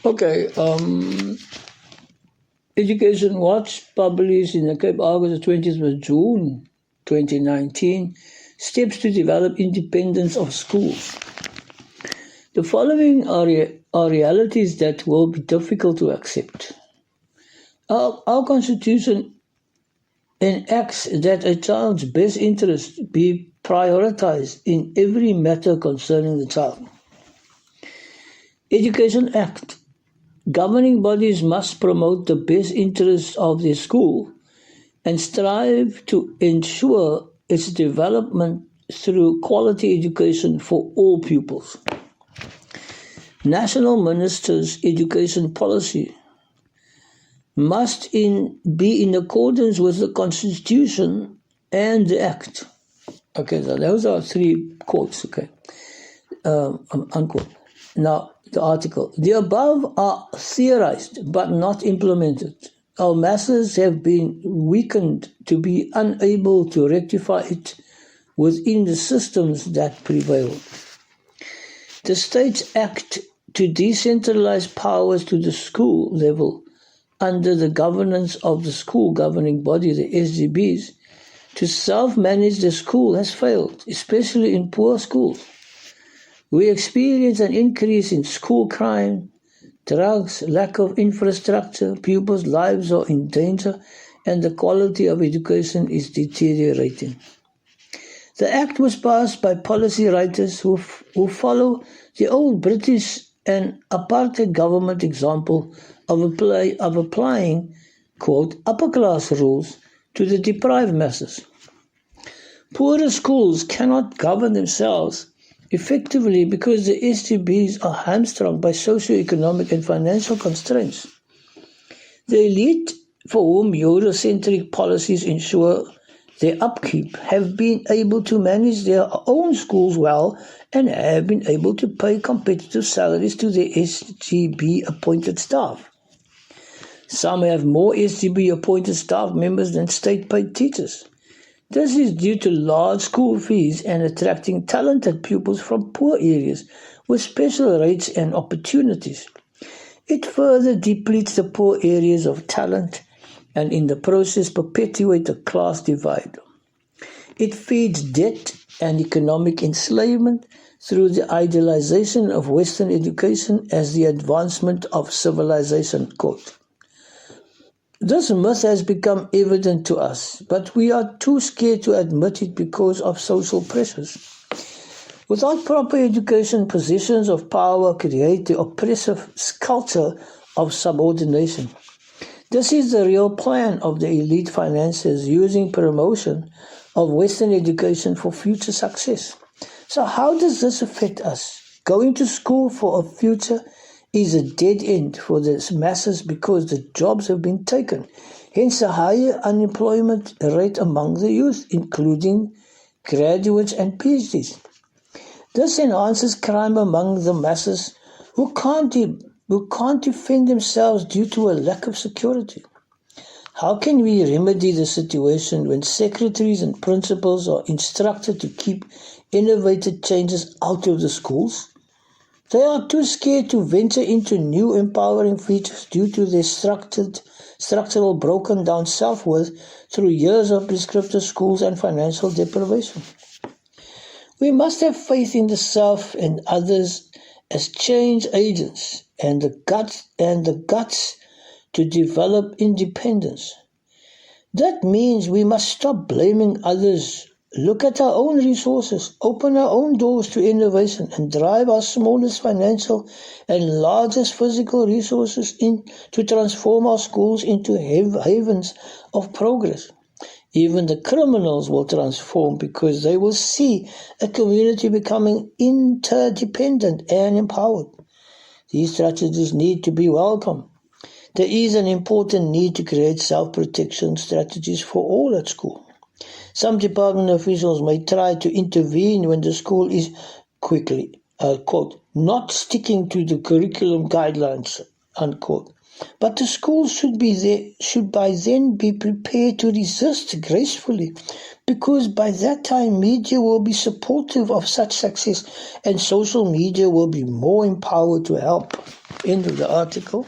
Okay. Education Watch published in the Cape August, the 20th of June 2019, Steps to Develop Independence of Schools. The following are realities that will be difficult to accept. Our Constitution enacts that a child's best interest be prioritized in every matter concerning the child. Education Act. Governing bodies must promote the best interests of their school and strive to ensure its development through quality education for all pupils. National Minister's education policy must be in accordance with the Constitution and the Act. Okay, so those are three quotes, okay, unquote. Now, the article. The above are theorized but not implemented. Our masses have been weakened to be unable to rectify it within the systems that prevail. The States Act to decentralize powers to the school level under the governance of the school governing body, the SGBs, to self-manage the school has failed, especially in poor schools. We experience an increase in school crime, drugs, lack of infrastructure, pupils' lives are in danger, and the quality of education is deteriorating. The Act was passed by policy writers who follow the old British and apartheid government example of applying, quote, upper-class rules to the deprived masses. Poorer schools cannot govern themselves effectively because the SGBs are hamstrung by socio-economic and financial constraints. The elite, for whom Eurocentric policies ensure their upkeep, have been able to manage their own schools well and have been able to pay competitive salaries to their SGB-appointed staff. Some have more SGB-appointed staff members than state-paid teachers. This is due to large school fees and attracting talented pupils from poor areas with special rates and opportunities. It further depletes the poor areas of talent and in the process perpetuates a class divide. It feeds debt and economic enslavement through the idealization of Western education as the advancement of civilization, quote. This myth has become evident to us, but we are too scared to admit it because of social pressures. Without proper education, positions of power create the oppressive culture of subordination. This is the real plan of the elite financiers using promotion of Western education for future success. So how does this affect us? Going to school for a future is a dead end for the masses because the jobs have been taken. Hence a higher unemployment rate among the youth, including graduates and PhDs. This enhances crime among the masses who can't defend themselves due to a lack of security. How can we remedy the situation when secretaries and principals are instructed to keep innovative changes out of the schools? They are too scared to venture into new empowering features due to their structural broken down self-worth through years of prescriptive schools and financial deprivation. We must have faith in the self and others as change agents and the guts to develop independence. That means we must stop blaming others, look at our own resources, open our own doors to innovation, and drive our smallest financial and largest physical resources in to transform our schools into havens of progress. Even the criminals will transform because they will see a community becoming interdependent and empowered. These strategies need to be welcome. There is an important need to create self-protection strategies for all at school. Some department officials may try to intervene when the school is quickly, quote, not sticking to the curriculum guidelines, unquote. But the schools should by then be prepared to resist gracefully, because by that time media will be supportive of such success and social media will be more empowered to help. End of the article.